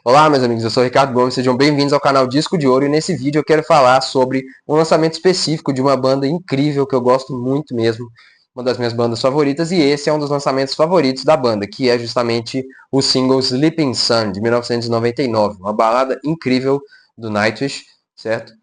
Olá, meus amigos, eu sou o Ricardo Gomes, sejam bem-vindos ao canal Disco de Ouro e nesse vídeo eu quero falar sobre um lançamento específico de uma banda incrível que eu gosto muito mesmo, uma das minhas bandas favoritas, e esse é um dos lançamentos favoritos da banda, que é justamente o single Sleeping Sun, de 1999, uma balada incrível do Nightwish, certo?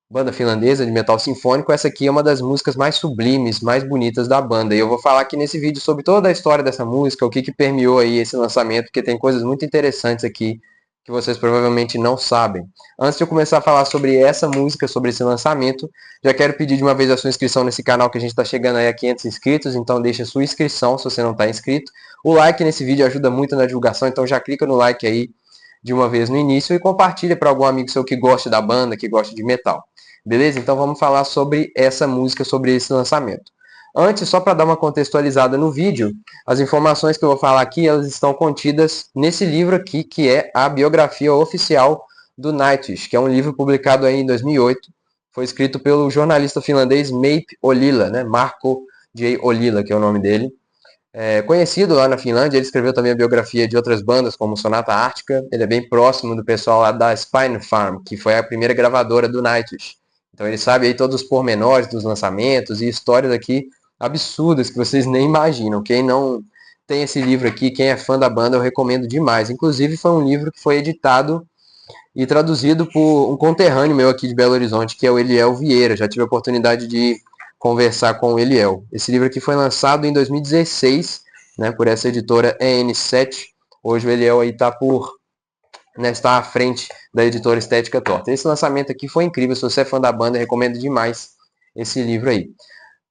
Banda finlandesa de metal sinfônico, essa aqui é uma das músicas mais sublimes, mais bonitas da banda, e eu vou falar aqui nesse vídeo sobre toda a história dessa música, o que permeou aí esse lançamento, porque tem coisas muito interessantes aqui que vocês provavelmente não sabem. Antes de eu começar a falar sobre essa música, sobre esse lançamento, já quero pedir de uma vez a sua inscrição nesse canal, que a gente está chegando aí a 500 inscritos, então deixa a sua inscrição se você não está inscrito. O like nesse vídeo ajuda muito na divulgação, então já clica no like aí de uma vez no início e compartilha para algum amigo seu que gosta da banda, que gosta de metal. Beleza? Então vamos falar sobre essa música, sobre esse lançamento. Antes, só para dar uma contextualizada no vídeo, as informações que eu vou falar aqui, elas estão contidas nesse livro aqui, que é a biografia oficial do Nightwish, que é um livro publicado aí em 2008. Foi escrito pelo jornalista finlandês Meipi Olila, né? Marco J. Olila, que é o nome dele. Conhecido lá na Finlândia, ele escreveu também a biografia de outras bandas, como Sonata Ártica. Ele é bem próximo do pessoal lá da Spine Farm, que foi a primeira gravadora do Nightwish. Então ele sabe aí todos os pormenores dos lançamentos e histórias aqui absurdas que vocês nem imaginam. Quem não tem esse livro aqui, quem é fã da banda, eu recomendo demais. Inclusive foi um livro que foi editado e traduzido por um conterrâneo meu aqui de Belo Horizonte, que é o Eliel Vieira. Já tive a oportunidade de conversar com o Eliel. Esse livro aqui foi lançado em 2016, né, por essa editora EN7. Hoje o Eliel aí está está à frente da editora Estética Torta. Esse lançamento aqui foi incrível. Se você é fã da banda, eu recomendo demais esse livro aí.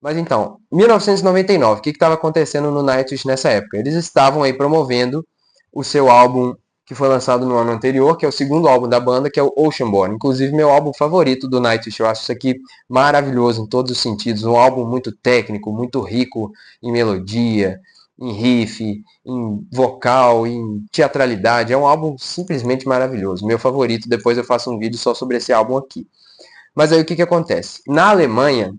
Mas então, 1999, o que estava acontecendo no Nightwish nessa época? Eles estavam aí promovendo o seu álbum que foi lançado no ano anterior, que é o segundo álbum da banda, que é o Oceanborn. Inclusive, meu álbum favorito do Nightwish. Eu acho isso aqui maravilhoso em todos os sentidos. Um álbum muito técnico, muito rico em melodia, em riff, em vocal, em teatralidade. É um álbum simplesmente maravilhoso. Meu favorito. Depois eu faço um vídeo só sobre esse álbum aqui. Mas aí o que acontece? Na Alemanha,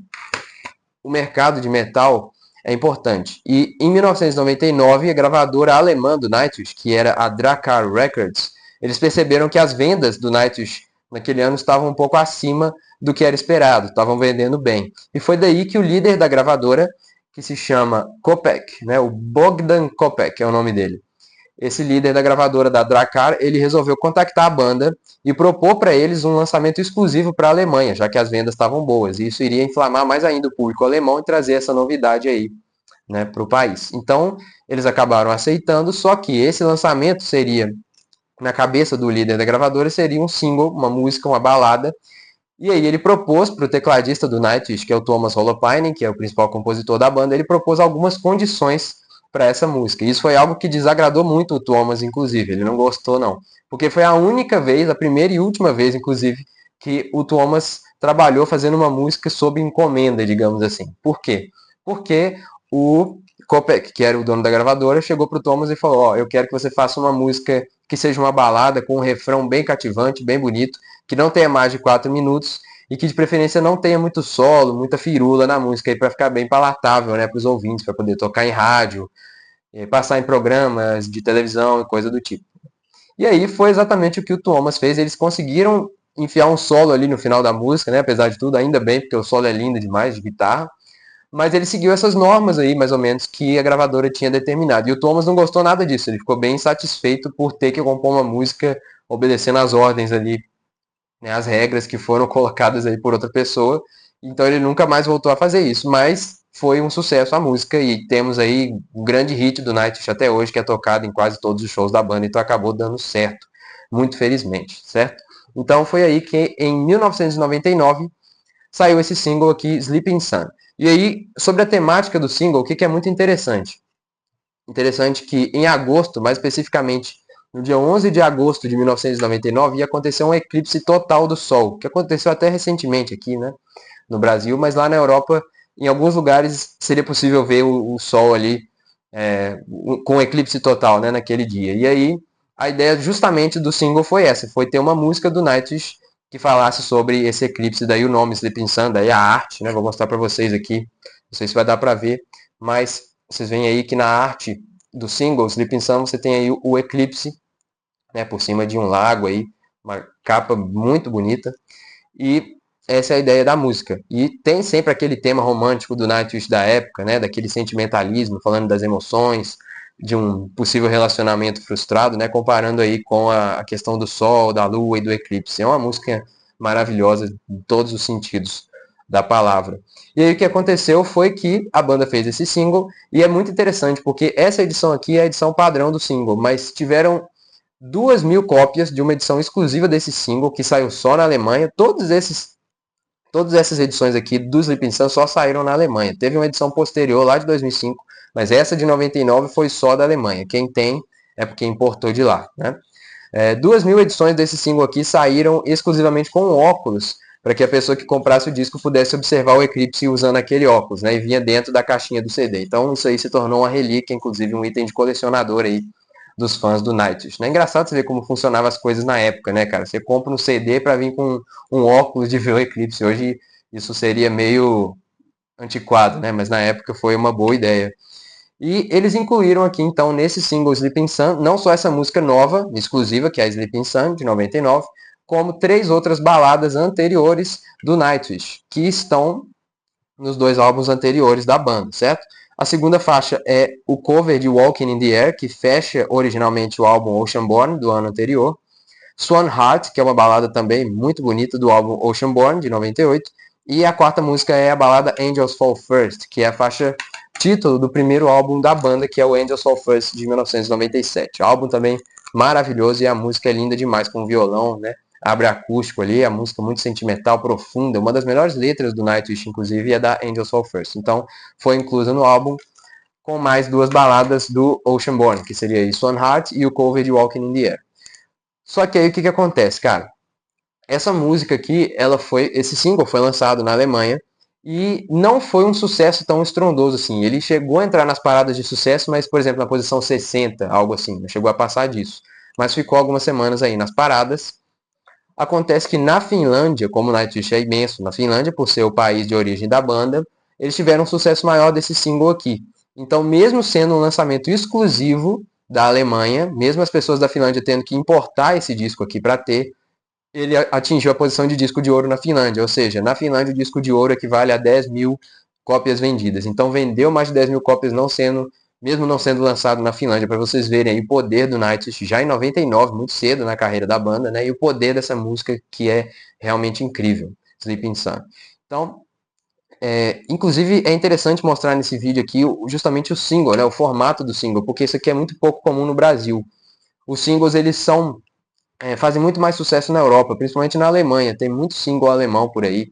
o mercado de metal é importante. E em 1999, a gravadora alemã do Nightwish, que era a Drakkar Records, eles perceberam que as vendas do Nightwish naquele ano estavam um pouco acima do que era esperado, estavam vendendo bem. E foi daí que o líder da gravadora, que se chama Kopek, né, o Bogdan Kopek é o nome dele, esse líder da gravadora da Drakkar, ele resolveu contactar a banda e propor para eles um lançamento exclusivo para a Alemanha, já que as vendas estavam boas. E isso iria inflamar mais ainda o público alemão e trazer essa novidade aí, né, para o país. Então, eles acabaram aceitando, só que esse lançamento seria, na cabeça do líder da gravadora, seria um single, uma música, uma balada. E aí ele propôs para o tecladista do Nightwish, que é o Thomas Holopainen, que é o principal compositor da banda, ele propôs algumas condições para essa música. E isso foi algo que desagradou muito o Thomas, inclusive. Ele não gostou, não. Porque foi a única vez, a primeira e última vez, inclusive, que o Thomas trabalhou fazendo uma música sob encomenda, digamos assim. Por quê? Porque o Kopek, que era o dono da gravadora, chegou para o Thomas e falou: Ó, eu quero que você faça uma música que seja uma balada com um refrão bem cativante, bem bonito, que não tenha mais de 4 minutos e que de preferência não tenha muito solo, muita firula na música aí para ficar bem palatável, né, para os ouvintes, para poder tocar em rádio, passar em programas de televisão e coisa do tipo. E aí foi exatamente o que o Thomas fez, eles conseguiram enfiar um solo ali no final da música, né, apesar de tudo, ainda bem, porque o solo é lindo demais de guitarra, mas ele seguiu essas normas aí, mais ou menos, que a gravadora tinha determinado. E o Thomas não gostou nada disso, ele ficou bem insatisfeito por ter que compor uma música obedecendo às ordens ali, né, as regras que foram colocadas aí por outra pessoa. Então ele nunca mais voltou a fazer isso, mas foi um sucesso a música e temos aí um grande hit do Nightwish até hoje, que é tocado em quase todos os shows da banda, então acabou dando certo, muito felizmente, certo? Então foi aí que em 1999 saiu esse single aqui, Sleeping Sun. E aí, sobre a temática do single, o que é muito interessante? Interessante que em agosto, mais especificamente no dia 11 de agosto de 1999, ia acontecer um eclipse total do Sol, que aconteceu até recentemente aqui, né, no Brasil, mas lá na Europa, em alguns lugares, seria possível ver o Sol ali com eclipse total, né, naquele dia. E aí, a ideia justamente do single foi essa, foi ter uma música do Nightwish que falasse sobre esse eclipse, daí o nome Sleeping Sun, daí a arte, né, vou mostrar para vocês aqui, não sei se vai dar para ver, mas vocês veem aí que na arte do single Sleeping Sun você tem aí o eclipse né, por cima de um lago aí, uma capa muito bonita. E essa é a ideia da música. E tem sempre aquele tema romântico do Nightwish da época, né, daquele sentimentalismo, falando das emoções, de um possível relacionamento frustrado, né, comparando aí com a questão do sol, da lua e do eclipse. É uma música maravilhosa em todos os sentidos da palavra. E aí o que aconteceu foi que a banda fez esse single, e é muito interessante, porque essa edição aqui é a edição padrão do single, mas tiveram 2.000 cópias de uma edição exclusiva desse single, que saiu só na Alemanha. Todas essas edições aqui do Sleeping Sun só saíram na Alemanha. Teve uma edição posterior lá de 2005, mas essa de 99 foi só da Alemanha. Quem tem é porque importou de lá, né? 2.000 edições desse single aqui saíram exclusivamente com óculos, para que a pessoa que comprasse o disco pudesse observar o eclipse usando aquele óculos, né? E vinha dentro da caixinha do CD. Então isso aí se tornou uma relíquia, inclusive um item de colecionador aí dos fãs do Nightwish. É engraçado você ver como funcionavam as coisas na época, né, cara? Você compra um CD para vir com um óculos de ver o eclipse. Hoje isso seria meio antiquado, né? Mas na época foi uma boa ideia. E eles incluíram aqui, então, nesse single Sleeping Sun, não só essa música nova, exclusiva, que é a Sleeping Sun, de 99, como 3 outras baladas anteriores do Nightwish, que estão nos 2 álbuns anteriores da banda, certo? A segunda faixa é o cover de Walking in the Air, que fecha originalmente o álbum Oceanborn, do ano anterior. Swan Heart, que é uma balada também muito bonita do álbum Oceanborn, de 98. E a quarta música é a balada Angels Fall First, que é a faixa título do primeiro álbum da banda, que é o Angels Fall First, de 1997. O álbum também maravilhoso e a música é linda demais, com violão, né? Abre acústico ali, a música muito sentimental, profunda. Uma das melhores letras do Nightwish, inclusive, é da Angels Fall First. Então, foi inclusa no álbum com mais 2 baladas do Oceanborn, que seria Swan Heart e o cover de Walking in the Air. Só que aí o que acontece, cara? Essa música aqui, esse single foi lançado na Alemanha e não foi um sucesso tão estrondoso assim. Ele chegou a entrar nas paradas de sucesso, mas, por exemplo, na posição 60, algo assim, não chegou a passar disso. Mas ficou algumas semanas aí nas paradas. Acontece que na Finlândia, como o Nightwish é imenso, na Finlândia, por ser o país de origem da banda, eles tiveram um sucesso maior desse single aqui. Então, mesmo sendo um lançamento exclusivo da Alemanha, mesmo as pessoas da Finlândia tendo que importar esse disco aqui para ter, ele atingiu a posição de disco de ouro na Finlândia. Ou seja, na Finlândia o disco de ouro equivale a 10.000 cópias vendidas. Então vendeu mais de 10.000 cópias mesmo não sendo lançado na Finlândia, para vocês verem aí o poder do Nightwish já em 99, muito cedo na carreira da banda, né? E o poder dessa música que é realmente incrível, Sleeping Sun. Então, inclusive é interessante mostrar nesse vídeo aqui justamente o single, né? O formato do single, porque isso aqui é muito pouco comum no Brasil. Os singles, eles fazem muito mais sucesso na Europa, principalmente na Alemanha. Tem muito single alemão por aí.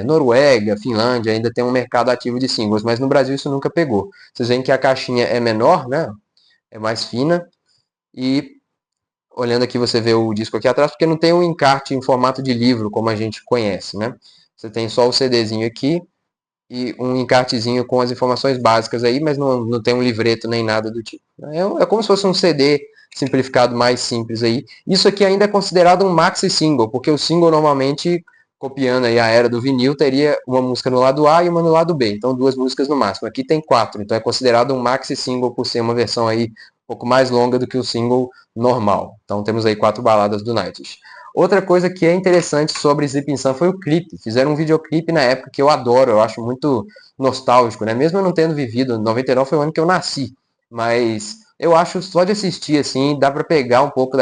Noruega, Finlândia, ainda tem um mercado ativo de singles, mas no Brasil isso nunca pegou. Vocês veem que a caixinha é menor, né? É mais fina. E olhando aqui você vê o disco aqui atrás, porque não tem um encarte em formato de livro, como a gente conhece, né? Você tem só o CDzinho aqui e um encartezinho com as informações básicas aí, mas não tem um livreto nem nada do tipo. É como se fosse um CD simplificado mais simples aí. Isso aqui ainda é considerado um maxi single, porque o single normalmente, copiando aí a era do vinil, teria uma música no lado A e uma no lado B, então 2 músicas no máximo. Aqui tem 4, então é considerado um maxi single por ser uma versão aí um pouco mais longa do que o single normal. Então temos aí 4 baladas do Nightwish. Outra coisa que é interessante sobre Sleeping Sun foi o clipe. Fizeram um videoclipe na época que eu adoro, eu acho muito nostálgico, né? Mesmo eu não tendo vivido, 99 foi o ano que eu nasci, mas eu acho só de assistir assim, dá para pegar um pouco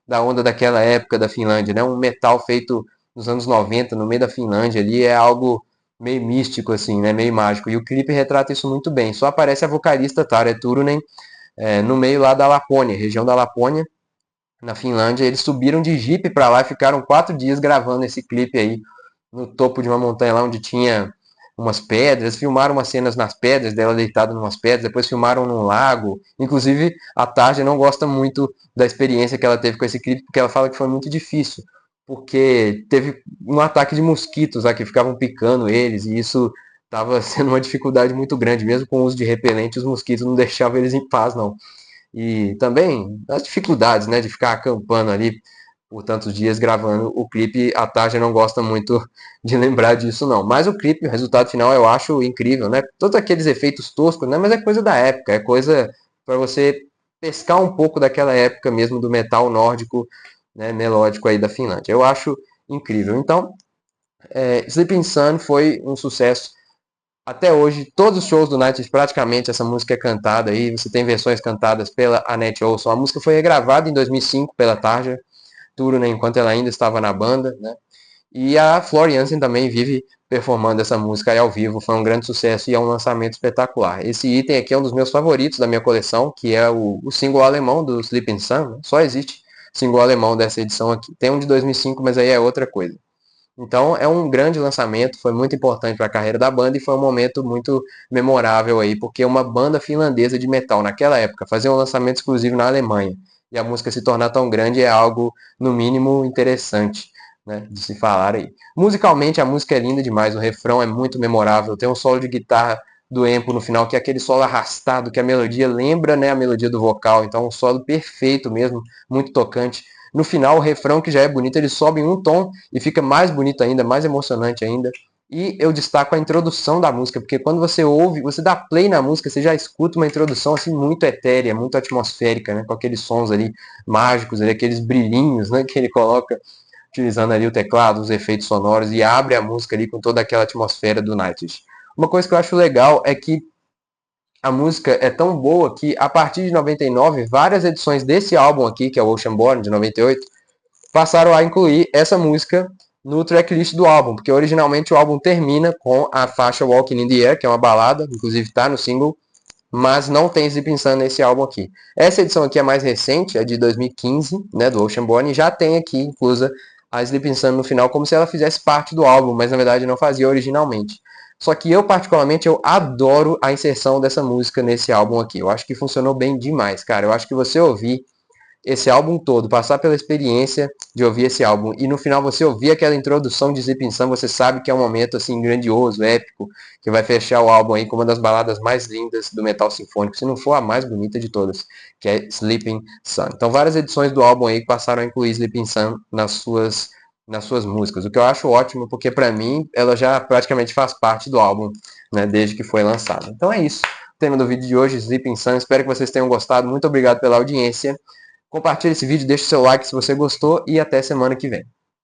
da onda daquela época da Finlândia, né? Um metal feito nos anos 90, no meio da Finlândia ali, é algo meio místico assim, né? Meio mágico. E o clipe retrata isso muito bem. Só aparece a vocalista Tarja Turunen no meio lá da Lapônia, região da Lapônia, na Finlândia. Eles subiram de jipe para lá e ficaram 4 dias gravando esse clipe aí no topo de uma montanha lá onde tinha umas pedras, filmaram umas cenas nas pedras, dela deitada em umas pedras, depois filmaram num lago. Inclusive, a Tarja não gosta muito da experiência que ela teve com esse clipe, porque ela fala que foi muito difícil, porque teve um ataque de mosquitos lá que ficavam picando eles, e isso estava sendo uma dificuldade muito grande, mesmo com o uso de repelente, os mosquitos não deixavam eles em paz, não. E também as dificuldades, né, de ficar acampando ali por tantos dias gravando o clipe, a Tarja não gosta muito de lembrar disso não. Mas o clipe, o resultado final eu acho incrível, né? Todos aqueles efeitos toscos, né? Mas é coisa da época, é coisa para você pescar um pouco daquela época mesmo do metal nórdico, né, melódico aí da Finlândia. Eu acho incrível. Então, Sleeping Sun foi um sucesso até hoje. Todos os shows do Nightwish, praticamente, essa música é cantada aí. Você tem versões cantadas pela Annette Olson. A música foi regravada em 2005 pela Tarja Turunen, né, enquanto ela ainda estava na banda, né? E a Floor Jansen também vive performando essa música aí ao vivo. Foi um grande sucesso e é um lançamento espetacular. Esse item aqui é um dos meus favoritos da minha coleção, que é o single alemão do Sleeping Sun. Só existe single alemão dessa edição aqui. Tem um de 2005, mas aí é outra coisa. Então é um grande lançamento, foi muito importante para a carreira da banda e foi um momento muito memorável aí, porque uma banda finlandesa de metal naquela época fazer um lançamento exclusivo na Alemanha e a música se tornar tão grande é algo, no mínimo, interessante, né, de se falar aí. Musicalmente a música é linda demais, o refrão é muito memorável, tem um solo de guitarra do Empo no final, que é aquele solo arrastado, que a melodia lembra, né, a melodia do vocal, então um solo perfeito mesmo, muito tocante. No final, o refrão, que já é bonito, ele sobe em um tom e fica mais bonito ainda, mais emocionante ainda. E eu destaco a introdução da música, porque quando você ouve, você dá play na música, você já escuta uma introdução assim muito etérea, muito atmosférica, né, com aqueles sons ali mágicos, ali, aqueles brilhinhos, né, que ele coloca utilizando ali o teclado, os efeitos sonoros e abre a música ali com toda aquela atmosfera do Nightwish. Uma coisa que eu acho legal é que a música é tão boa que a partir de 99, várias edições desse álbum aqui, que é o Oceanborn de 98, passaram a incluir essa música no tracklist do álbum, porque originalmente o álbum termina com a faixa Walking in the Air, que é uma balada, inclusive está no single, mas não tem Sleeping Sun nesse álbum aqui. Essa edição aqui é mais recente, é de 2015, né, do Oceanborn, e já tem aqui inclusa a Sleeping Sun no final, como se ela fizesse parte do álbum, mas na verdade não fazia originalmente. Só que eu, particularmente, eu adoro a inserção dessa música nesse álbum aqui. Eu acho que funcionou bem demais, cara. Eu acho que você ouvir esse álbum todo, passar pela experiência de ouvir esse álbum e no final você ouvir aquela introdução de Sleeping Sun, você sabe que é um momento assim grandioso, épico, que vai fechar o álbum aí com uma das baladas mais lindas do metal sinfônico, se não for a mais bonita de todas, que é Sleeping Sun. Então várias edições do álbum aí passaram a incluir Sleeping Sun nas suas músicas, o que eu acho ótimo, porque para mim ela já praticamente faz parte do álbum, né, desde que foi lançado. Então é isso. O tema do vídeo de hoje, Sleeping Sun. Espero que vocês tenham gostado. Muito obrigado pela audiência. Compartilhe esse vídeo, deixe o seu like se você gostou e até semana que vem.